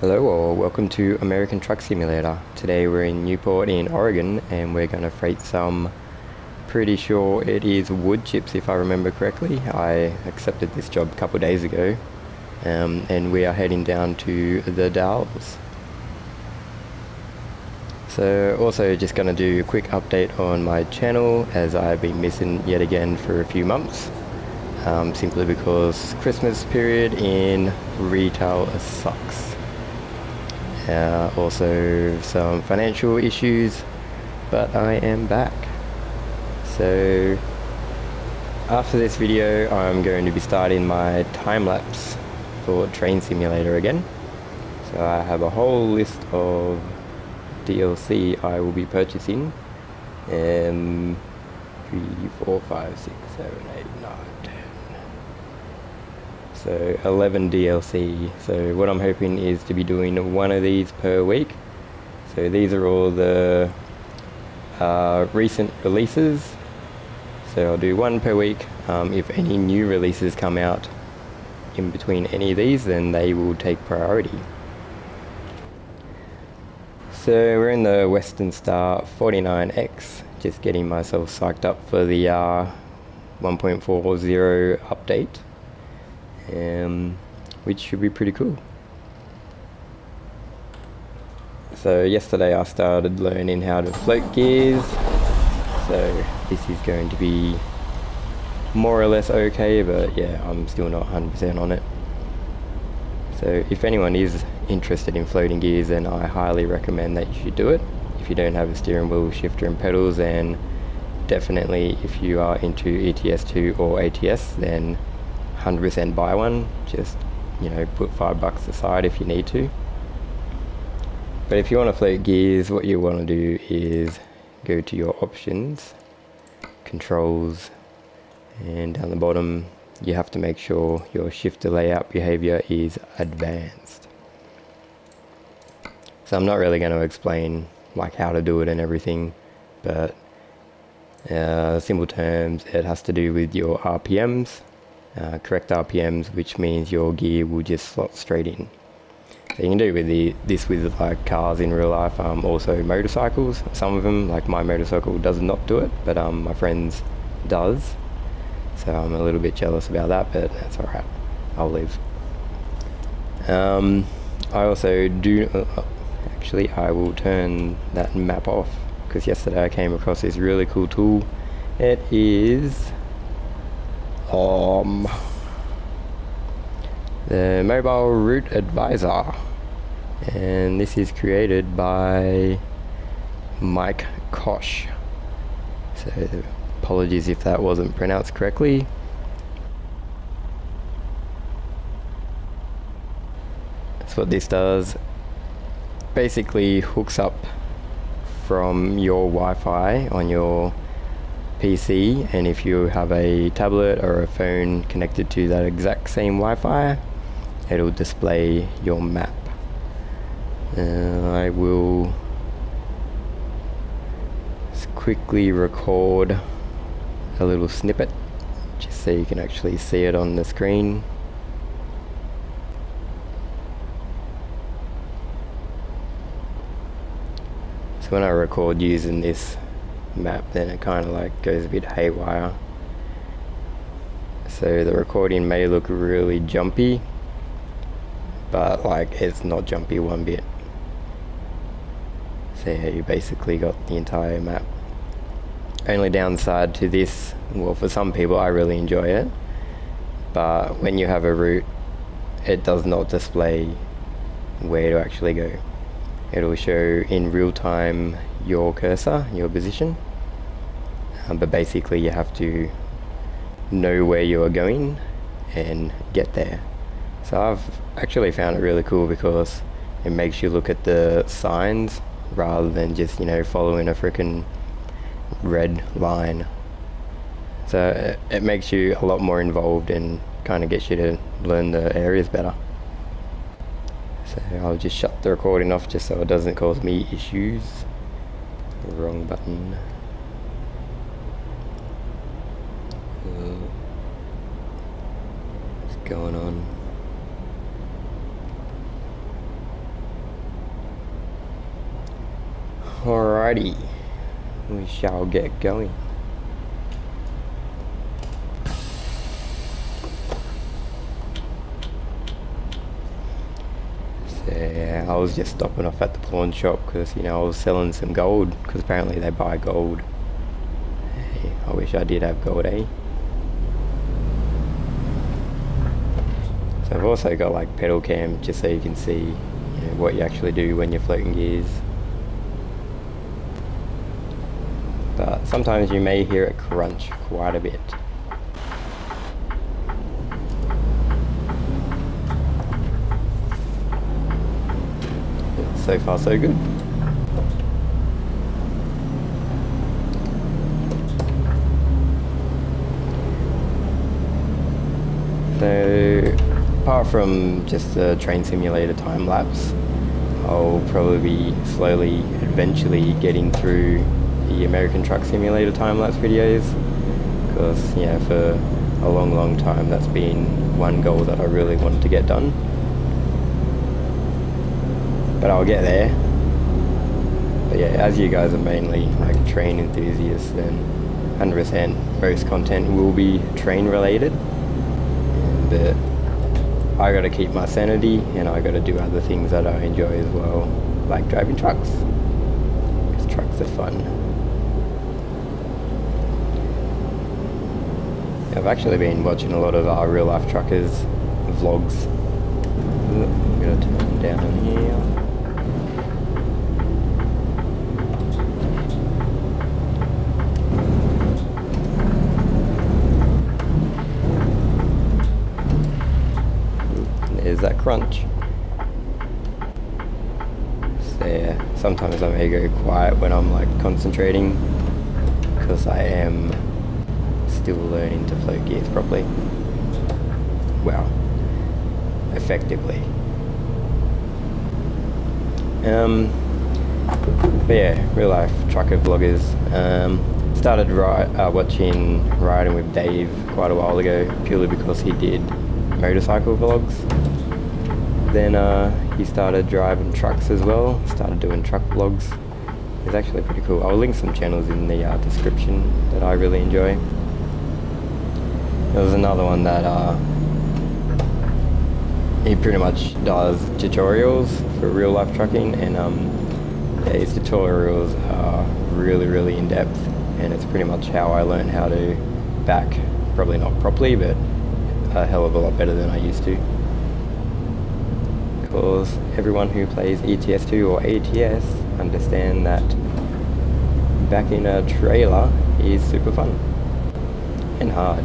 Hello or welcome to American Truck Simulator. Today we're in Newport in Oregon and we're going to freight some, pretty sure it is wood chips if I remember correctly. I accepted this job a couple of days ago and we are heading down to the Dalles. So also just going to do a quick update on my channel as I've been missing yet again for a few months. Simply because Christmas period in retail sucks. Also some financial issues, but I am back. So after this video I'm going to be starting my time-lapse for Train Simulator again. So I have a whole list of DLC I will be purchasing. 3, 4, 5, 6, 7, 8, 9, 10. So 11 DLC. So what I'm hoping is to be doing one of these per week. So these are all the recent releases. So I'll do one per week. If any new releases come out in between any of these, then they will take priority. So we're in the Western Star 49X, just getting myself psyched up for the 1.40 update. Which should be pretty cool. So yesterday I started learning how to float gears, so this is going to be more or less okay, but yeah, I'm still not 100% on it. So if anyone is interested in floating gears, then I highly recommend that you should do it. If you don't have a steering wheel, shifter and pedals, then definitely if you are into ETS2 or ATS, then 100% buy one. Just, put $5 aside if you need to. But if you want to float gears, what you want to do is go to your options, controls, and down the bottom you have to make sure your shifter layout behavior is advanced. So I'm not really going to explain how to do it and everything, but simple terms, it has to do with your RPMs. Correct RPMs, which means your gear will just slot straight in. So you can do this with cars in real life, also motorcycles. Some of them, like my motorcycle, does not do it, but my friend's does. So I'm a little bit jealous about that, but that's alright. I'll leave. I also do... actually, I will turn that map off, because yesterday I came across this really cool tool. It is... the Mobile Route Advisor, and this is created by Mike Kosh. So apologies if that wasn't pronounced correctly. That's what this does. Basically hooks up from your Wi-Fi on your PC, and if you have a tablet or a phone connected to that exact same Wi-Fi, it'll display your map. I will just quickly record a little snippet just so you can actually see it on the screen. So when I record using this map, then it kind of goes a bit haywire. So the recording may look really jumpy, but it's not jumpy one bit. So yeah, you basically got the entire map. Only downside to this, well, for some people I really enjoy it, but when you have a route, it does not display where to actually go. It'll show in real time your cursor, your position, but basically you have to know where you are going and get there. So I've actually found it really cool because it makes you look at the signs rather than just following a freaking red line. So it makes you a lot more involved and kind of gets you to learn the areas better. So I'll just shut the recording off just so it doesn't cause me issues. Wrong button. What's going on? Alrighty, we shall get going. So yeah, I was just stopping off at the pawn shop because, you know, I was selling some gold because apparently they buy gold. Hey, I wish I did have gold, eh? So I've also got like pedal cam just so you can see, you know, what you actually do when you're floating gears. But sometimes you may hear it crunch quite a bit. So far so good. So apart from just the train simulator time lapse, I'll probably be slowly, eventually getting through the American Truck Simulator time-lapse videos, because yeah, for a long time that's been one goal that I really wanted to get done. But I'll get there. But yeah, as you guys are mainly like train enthusiasts, then 100% most content will be train related. But I gotta keep my sanity and I gotta do other things that I enjoy as well, like driving trucks, because trucks are fun. I've actually been watching a lot of real life truckers vlogs. I'm gonna turn down here. There's that crunch. So yeah, sometimes I may go quiet when I'm like concentrating, because I am still learning to float gears properly. Well, effectively. But yeah, real life trucker vloggers. Started watching Riding with Dave quite a while ago, purely because he did motorcycle vlogs. Then he started driving trucks as well, started doing truck vlogs. It's actually pretty cool. I'll link some channels in the description that I really enjoy. There was another one that he pretty much does tutorials for real life trucking, and yeah, his tutorials are really in depth, and it's pretty much how I learned how to back, probably not properly, but a hell of a lot better than I used to. Because everyone who plays ETS2 or ATS understand that backing a trailer is super fun and hard.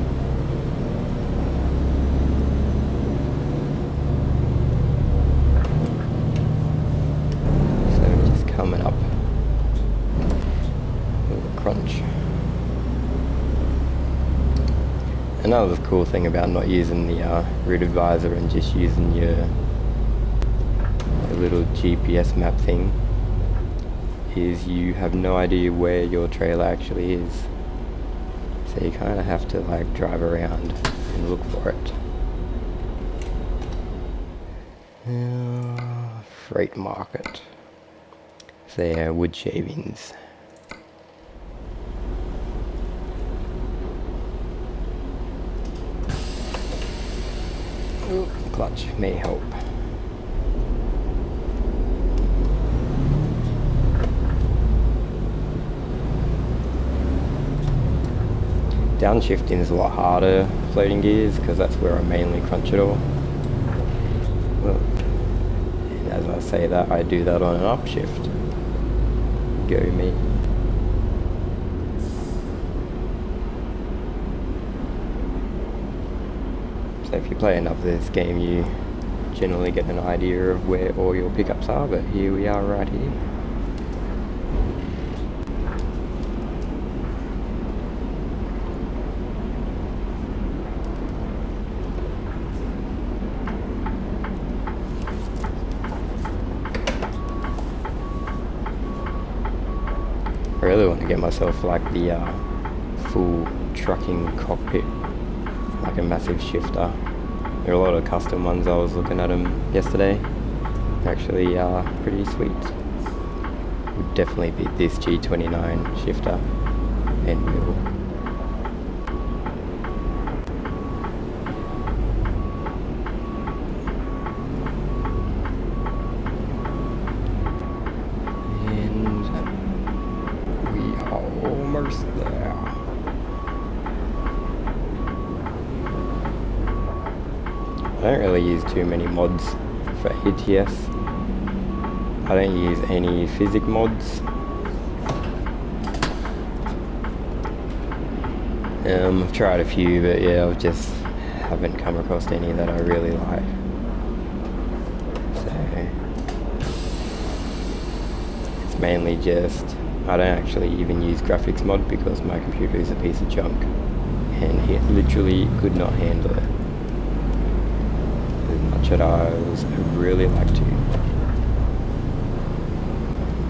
Coming up, a little crunch. Another cool thing about not using the route advisor and just using your little GPS map thing is you have no idea where your trailer actually is. So you kind of have to like drive around and look for it. Freight market. They're wood shavings. Ooh, clutch may help. Downshifting is a lot harder floating gears because that's where I mainly crunch it all. Well, and as I say that, I do that on an upshift. Go me. So if you play enough of this game, you generally get an idea of where all your pickups are, but here we are right here. I really want to get myself like the full trucking cockpit, like a massive shifter. There are a lot of custom ones. I was looking at them yesterday. They're actually pretty sweet. would definitely beat this G29 shifter and wheel. There. I don't really use too many mods for ATS. I don't use any physics mods. I've tried a few, but yeah, I just haven't come across any that I really like. So it's mainly just, I don't actually even use graphics mod because my computer is a piece of junk and it literally could not handle it as much as I would really like to.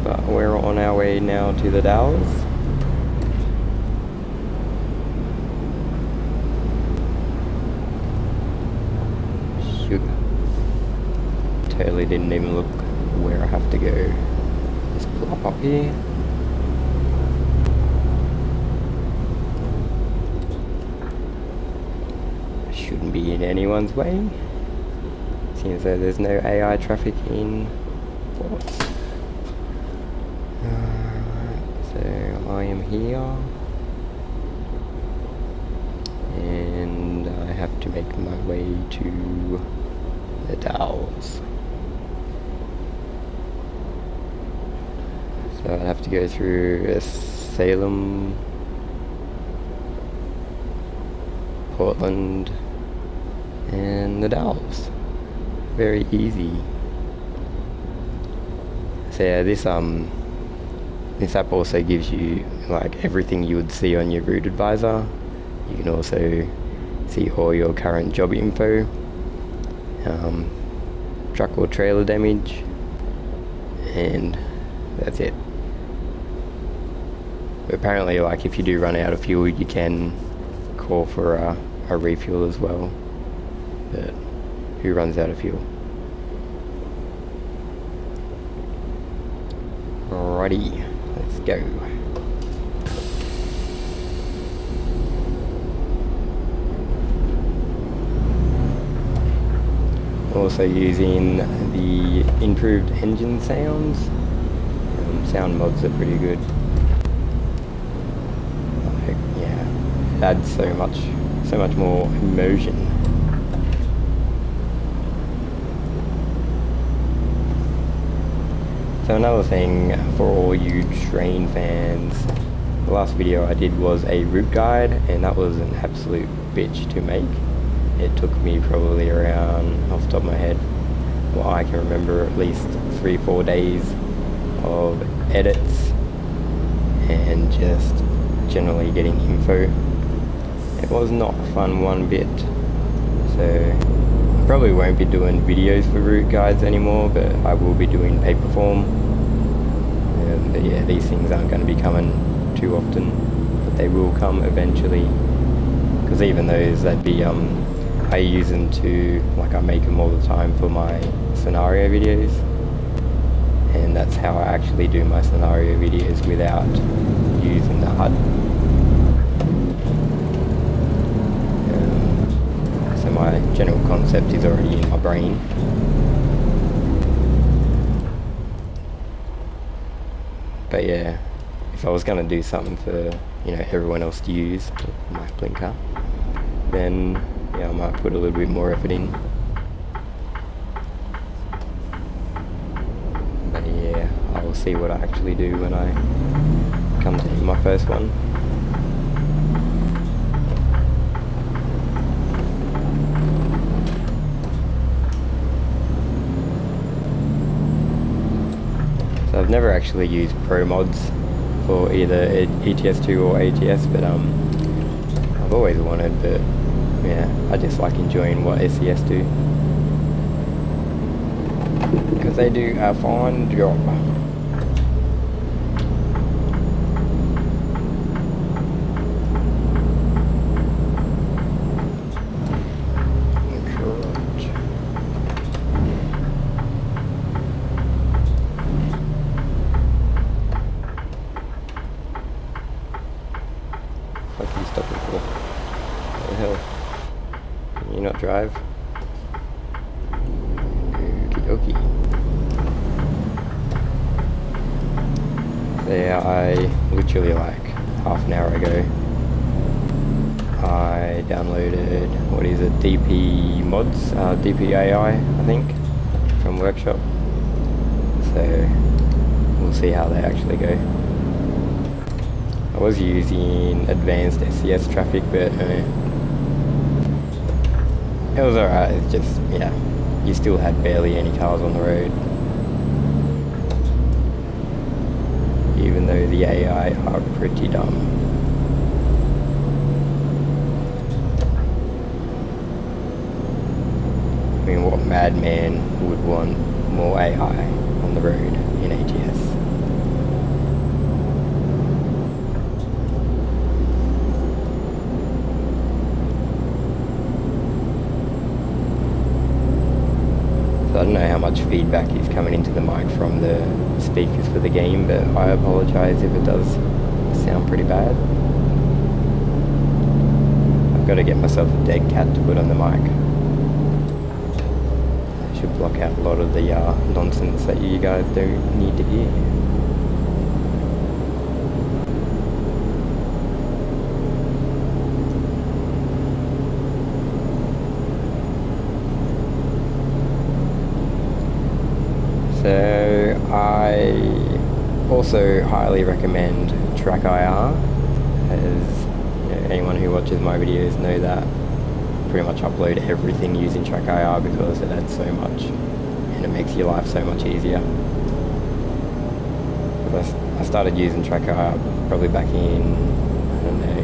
But we're on our way now to the Dalles. Sugar. Totally didn't even look where I have to go. Just plop up here. Shouldn't be in anyone's way. Seems though there's no AI traffic in ports. So I am here and I have to make my way to the Dalles. So I'd have to go through Salem, Portland, and the Dalles. Very easy. So yeah, this app also gives you like everything you would see on your route advisor. You can also see all your current job info, truck or trailer damage, and that's it. But apparently, like if you do run out of fuel, you can call for a refuel as well. But who runs out of fuel? Alrighty, let's go. Also using the improved engine sounds. Sound mods are pretty good. Like, yeah, it adds so much more immersion. So another thing for all you train fans, the last video I did was a route guide, and that was an absolute bitch to make. It took me probably around, off the top of my head, well I can remember at least 3-4 days of edits and just generally getting info. It was not fun one bit, so I probably won't be doing videos for route guides anymore, but I will be doing paper form. But yeah, these things aren't going to be coming too often, but they will come eventually, because even those, they'd be I use them to, like I make them all the time for my scenario videos, and that's how I actually do my scenario videos without using the HUD. So my general concept is already in my brain. But yeah, if I was going to do something for, you know, everyone else to use, my blinker, then yeah, I might put a little bit more effort in. But yeah, I will see what I actually do when I come to my first one. So I've never actually used pro mods for either ETS2 or ATS, but I've always wanted, but yeah, I just like enjoying what SCS do, because they do a fine job. literally like half an hour ago, I downloaded, what is it, DP mods, DPAI, I think, from Workshop. So we'll see how they actually go. I was using advanced SCS traffic, but it was alright. It's just, yeah, you still had barely any cars on the road. Even though the AI are pretty dumb. I mean, what madman would want more AI on the road in ATS? So I don't know how much feedback is coming into the mic from the speakers for the game, but I apologise if it does sound pretty bad. I've got to get myself a dead cat to put on the mic. That should block out a lot of the nonsense that you guys don't need to hear. So I also highly recommend TrackIR, as you know, anyone who watches my videos know that I pretty much upload everything using TrackIR because it adds so much and it makes your life so much easier. I started using TrackIR probably back in, I don't know,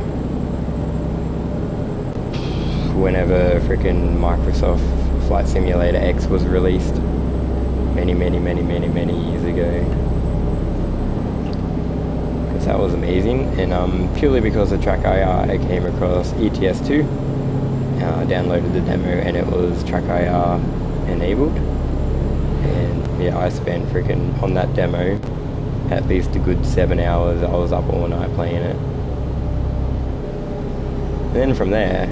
whenever freaking Microsoft Flight Simulator X was released. Many years ago, because that was amazing. And purely because of TrackIR, I came across ETS2, downloaded the demo, and it was TrackIR enabled. And yeah, I spent freaking on that demo at least a good 7 hours. I was up all night playing it. And then from there,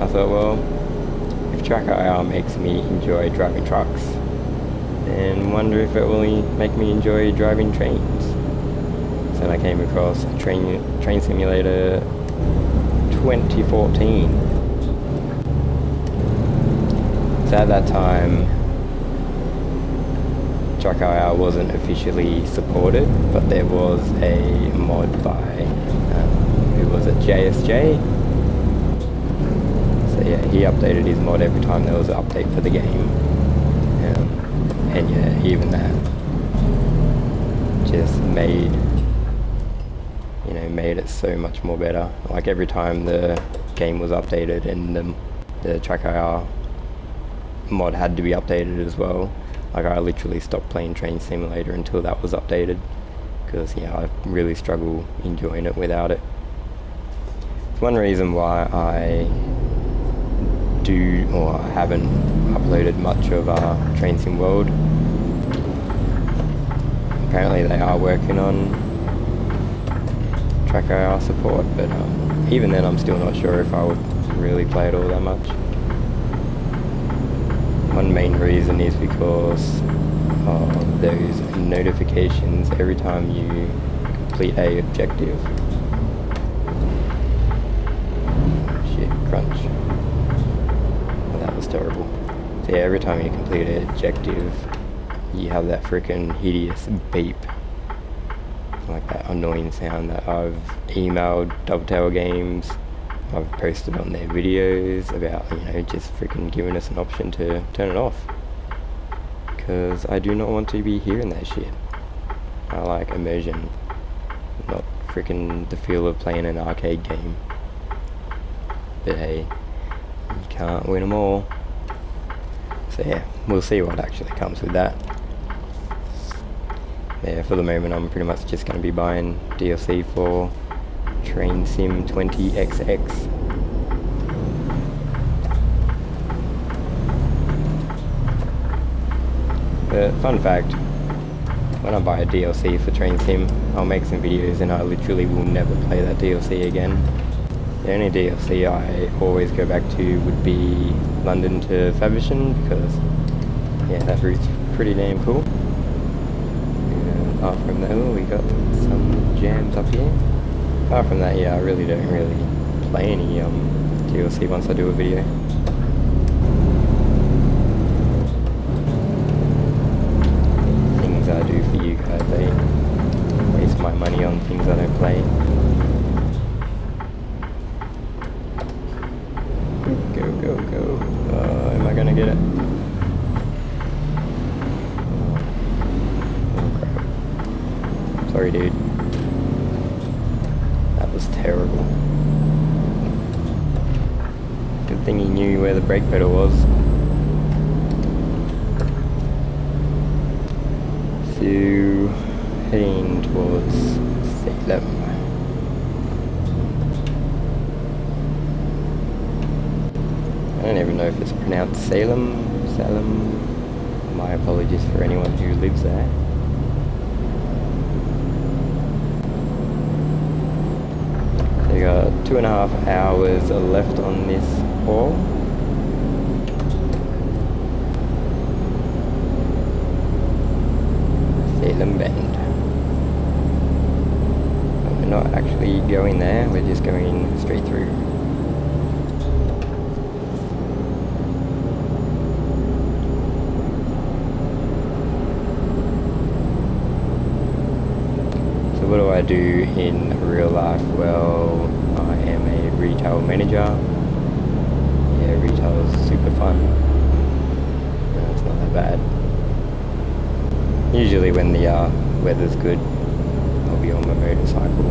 I thought, well, if TrackIR makes me enjoy driving trucks, and wonder if it will make me enjoy driving trains. So then I came across Train Simulator 2014. So at that time, TrackIR wasn't officially supported, but there was a mod by, who was it, JSJ? So yeah, he updated his mod every time there was an update for the game. And yeah, even that just made it so much more better. Like every time the game was updated and the TrackIR mod had to be updated as well, like I literally stopped playing Train Simulator until that was updated, because yeah, I really struggle enjoying it without it. It's one reason why I haven't uploaded much of Train Sim World. Apparently they are working on TrackIR support, but even then I'm still not sure if I would really play it all that much. One main reason is because of those notifications every time you complete a objective. Shit, crunch. Oh, that was terrible. So yeah, every time you complete an objective, you have that freaking hideous beep, like that annoying sound that I've emailed Dovetail Games, I've posted on their videos about, just freaking giving us an option to turn it off, because I do not want to be hearing that shit. I like immersion, not freaking the feel of playing an arcade game. But hey, you can't win them all. So yeah, we'll see what actually comes with that. Yeah, for the moment I'm pretty much just going to be buying DLC for Train Sim 20XX. But fun fact, when I buy a DLC for Train Sim, I'll make some videos and I literally will never play that DLC again. The only DLC I always go back to would be London to Faversham, because yeah, that route's pretty damn cool. Apart from that, oh, we got some jams up here. Apart from that, yeah, I really don't play any DLC once I do a video. Things I do for you guys, I waste my money on things I don't play. Go, go, go. Am I gonna get it? Oh crap. Sorry, dude. That was terrible. Good thing he knew where the brake pedal was. So, heading towards Salem. I don't even know if it's pronounced Salem. My apologies for anyone who lives there. So you got 2.5 hours left on this haul. Salem Bend. But we're not actually going there, we're just going straight through. What do I do in real life? Well, I am a retail manager. Yeah, retail is super fun. No, it's not that bad. Usually when the weather's good, I'll be on my motorcycle.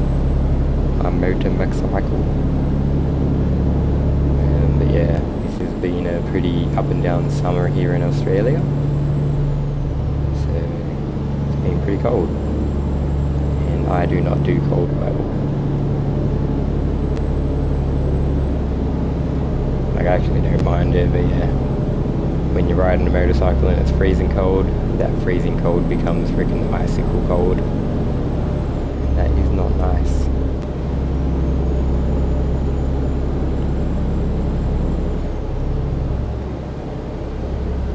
But yeah, this has been a pretty up and down summer here in Australia. So it's been pretty cold. I do not do cold weather. Like, I actually don't mind it, but yeah, when you're riding a motorcycle and it's freezing cold, that freezing cold becomes freaking icicle cold. That is not nice.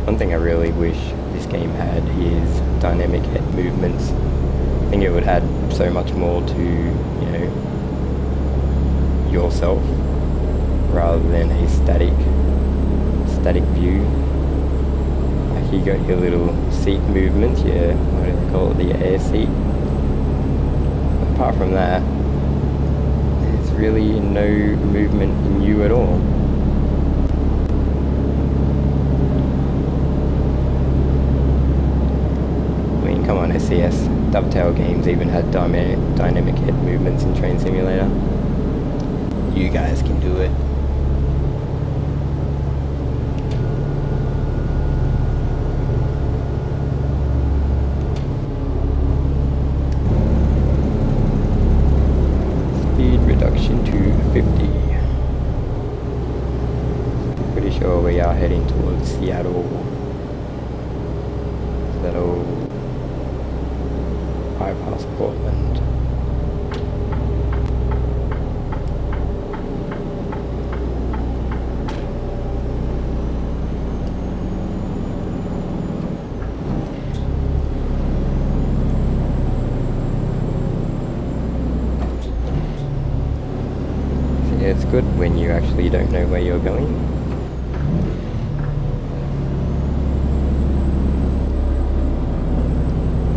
One thing I really wish this game had is dynamic head movements. I think it would add so much more to, you know, yourself rather than a static view. Like, you got your little seat movements, yeah, what do they call it, the air seat. But apart from that, there's really no movement in you at all. Come on, SCS. Dovetail games even had dynamic head movements in Train Simulator. You guys can do it. Speed reduction to 50. Pretty sure we are heading towards Seattle. That'll bypass Portland. So yeah, it's good when you actually don't know where you're going.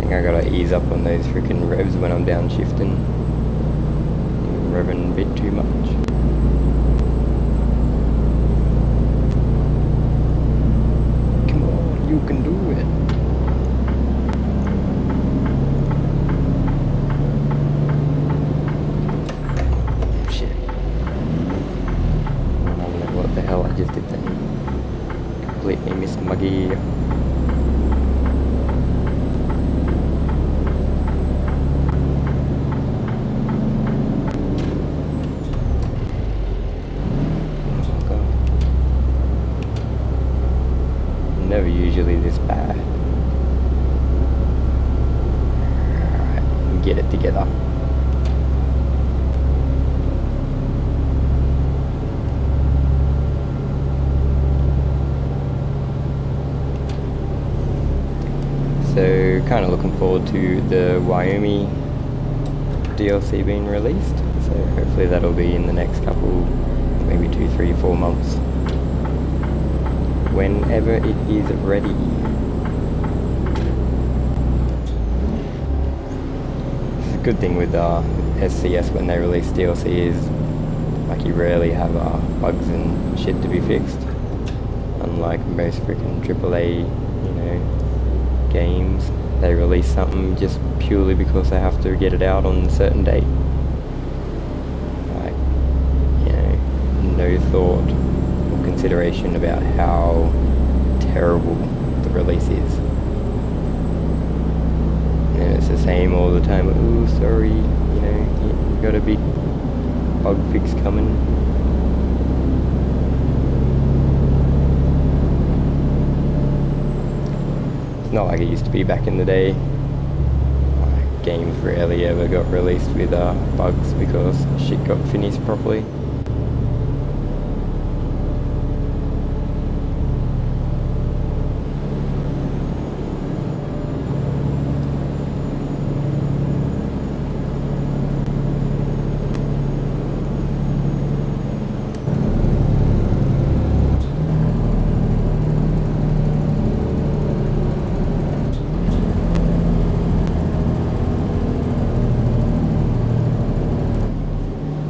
I gotta ease up on those freaking revs when I'm downshifting. Revving a bit too much. Come on, you can do it. Shit. I don't know what the hell I just did then. Completely missed my gear. Never usually this kind of looking forward to the Wyoming DLC being released, so hopefully that'll be in the next couple, maybe 2, 3, 4 months, whenever it is ready. It's a good thing with SCS when they release DLC is like you rarely have bugs and shit to be fixed, unlike most freaking AAA, you know, games. They release something just purely because they have to get it out on a certain date. Like, you know, no thought or consideration about how terrible the release is. And it's the same all the time. Ooh, sorry, you know, you got a big bug fix coming. It's not like it used to be back in the day. Games rarely ever got released with bugs because shit got finished properly.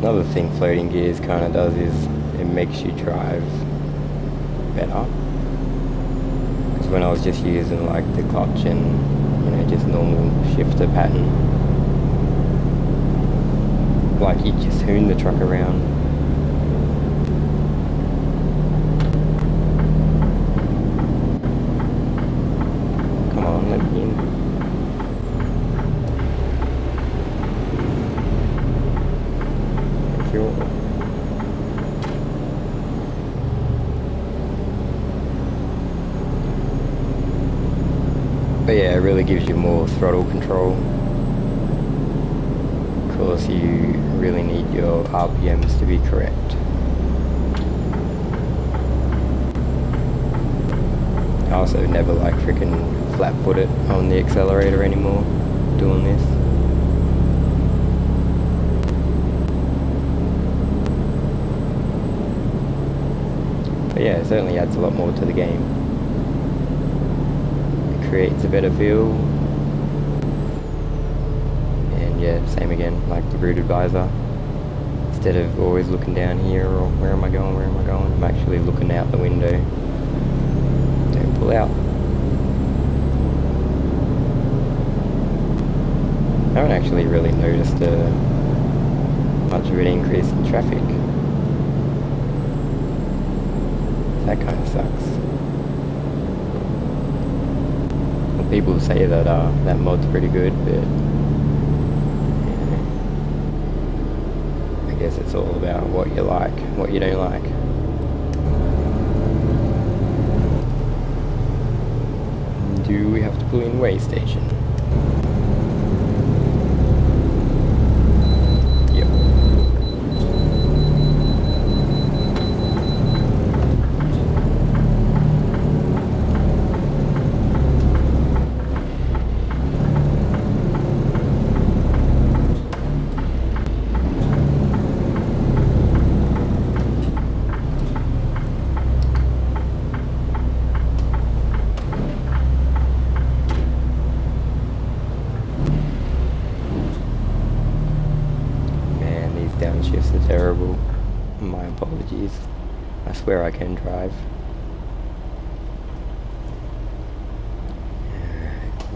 Another thing floating gears kind of does is it makes you drive better. Because when I was just using like the clutch and, you know, just normal shifter pattern, like you just hoon the truck around. Come on, let me in. But yeah, it really gives you more throttle control. Of course, you really need your RPMs to be correct. I also never like freaking flat-foot it on the accelerator anymore, doing this. But yeah, it certainly adds a lot more to the game. It creates a better feel. And yeah, same again, like the rooted visor. Instead of always looking down here or where am I going, I'm actually looking out the window. Don't pull out. I haven't actually really noticed much of an increase in traffic. That kind of sucks. Well, people say that that mod's pretty good, but yeah, I guess it's all about what you like, what you don't like. Do we have to pull in way station? Downshifts are terrible. My apologies. I swear I can drive.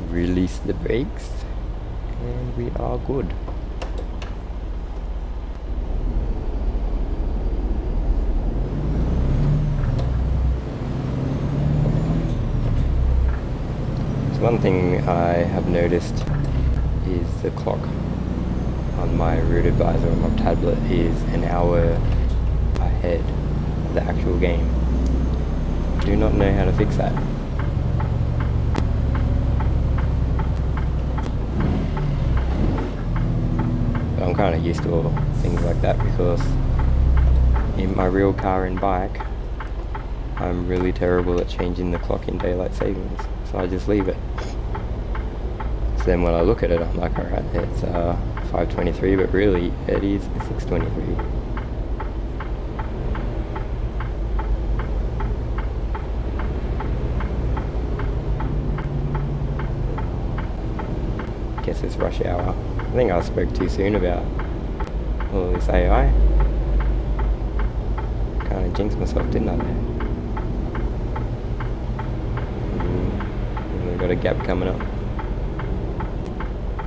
Release the brakes and we are good. So one thing I have noticed is the clock on my rooted visor on my tablet is an hour ahead of the actual game. Do not know how to fix that. But I'm kind of used to all things like that because in my real car and bike I'm really terrible at changing the clock in daylight savings, so I just leave it. So then when I look at it, I'm like, alright, it's 523, but really it is 623. Guess it's rush hour. I think I spoke too soon about all this AI. Kind of jinxed myself, didn't I there? We've got a gap coming up.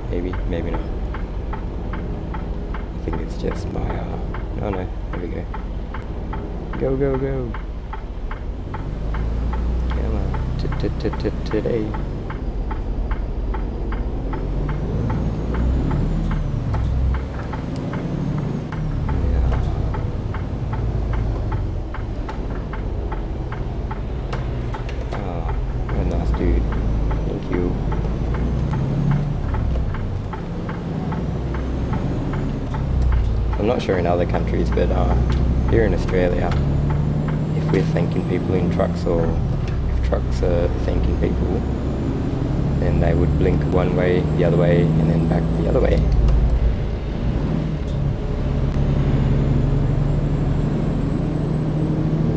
Maybe, maybe not. I think it's just my, oh no, there we go. Go, go, go. Come on, today. I'm not sure in other countries, but here in Australia, if we're thanking people in trucks, or if trucks are thanking people, then they would blink one way, the other way, and then back the other way.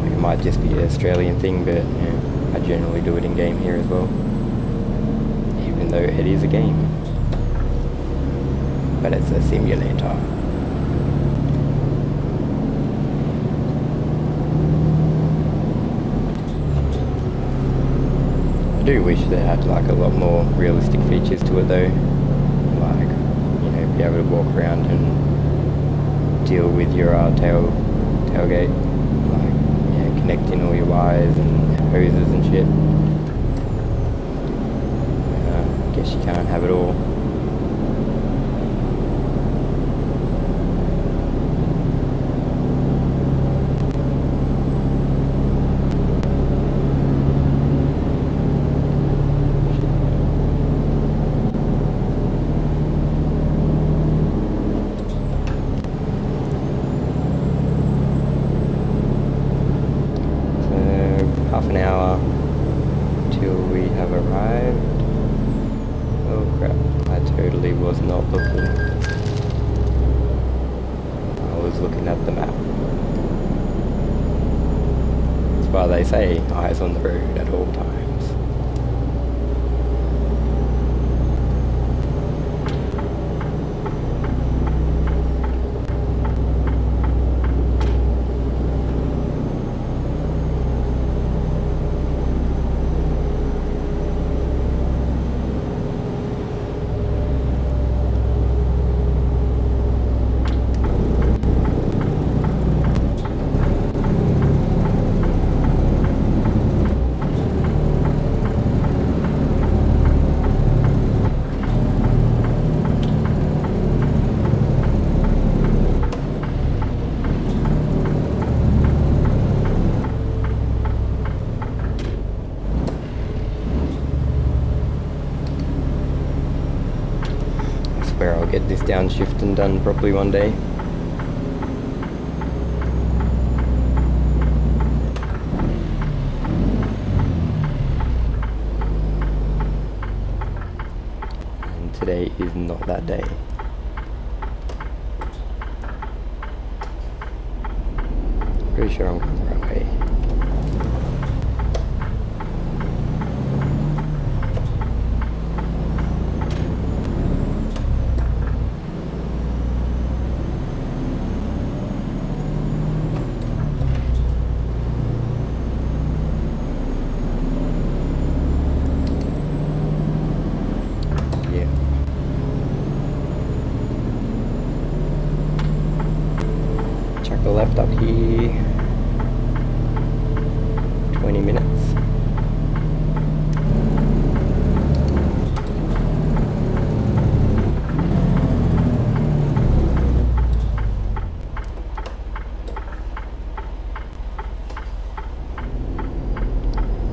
It might just be an Australian thing, but yeah, I generally do it in game here as well, even though it is a game, but it's a simulator. I do wish they had like a lot more realistic features to it though, like, you know, be able to walk around and deal with your tailgate, like, yeah, connecting all your wires and hoses and shit. I guess you can't have it all. Half an hour till we have arrived. Oh crap, I totally was not looking. I was looking at the map. That's why they say eyes on the road at all times. Where I'll get this downshifting done properly one day. And today is not that day. Pretty sure I'm going the right way. The left up here, 20 minutes.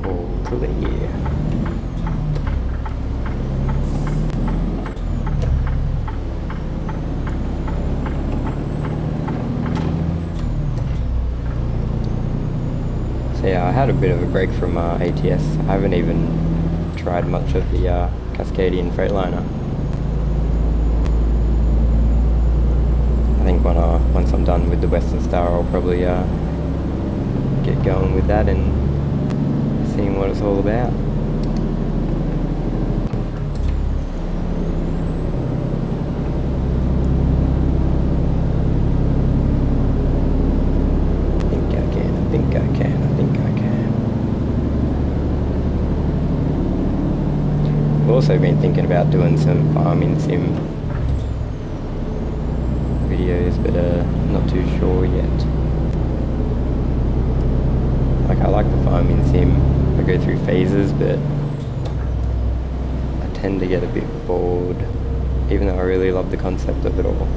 All clear. Yeah, I had a bit of a break from ATS. I haven't even tried much of the Cascadian Freightliner. I think once I'm done with the Western Star, I'll probably get going with that and seeing what it's all about. I've also been thinking about doing some farming sim videos, but not too sure yet. Like, I like the farming sim, I go through phases, but I tend to get a bit bored, even though I really love the concept of it all.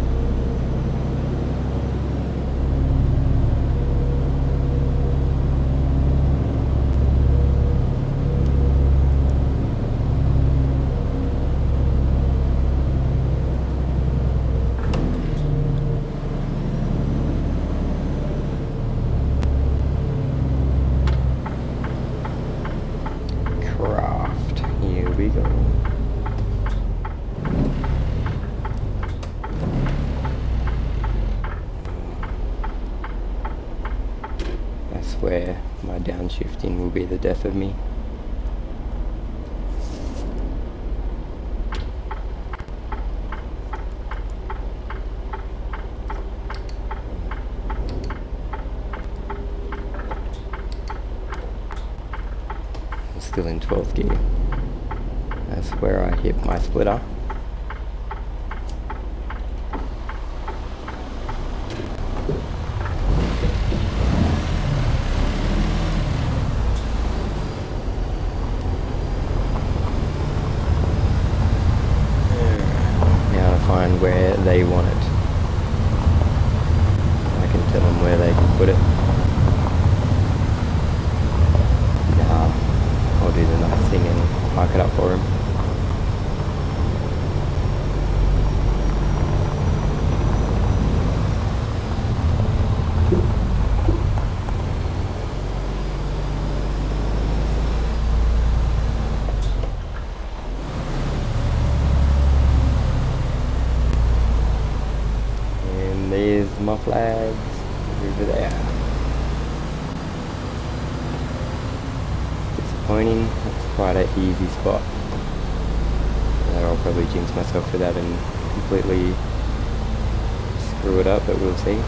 Here we go. That's where my downshifting will be the death of me. I'm still in 12th gear. That's where I hit my splitter. Now to find where they want it. I can tell them where they can put it. Nah, I'll do the nice thing and mark it up for them. There's my flags over there. Disappointing, that's quite an easy spot. I'll probably jinx myself for that and completely screw it up, but we'll see.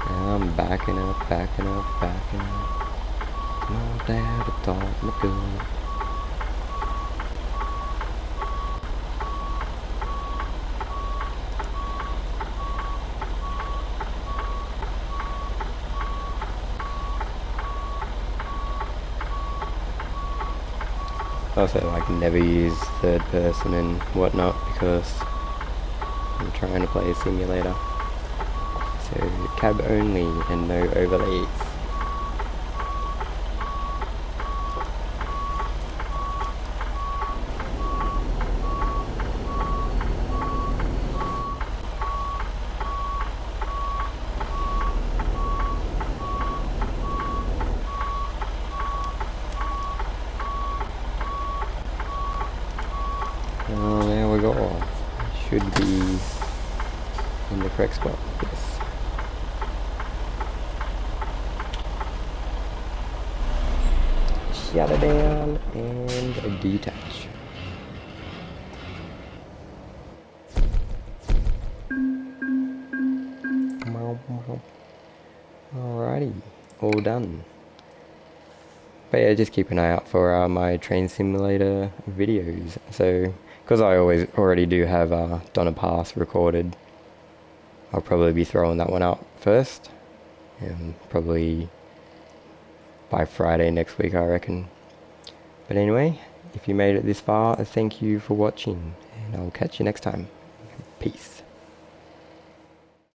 I'm backing up. No doubt it's all my good. Also, like, never use third person and whatnot because I'm trying to play a simulator. So cab only and no overlays. Oh, there we go. Should be in the correct spot. Yes. Shut it down and detach. Alrighty, all done. But yeah, just keep an eye out for my train simulator videos. So, because I already do have Donna Pass recorded, I'll probably be throwing that one out first, and probably by Friday next week, I reckon. But anyway, if you made it this far, thank you for watching, and I'll catch you next time. Peace.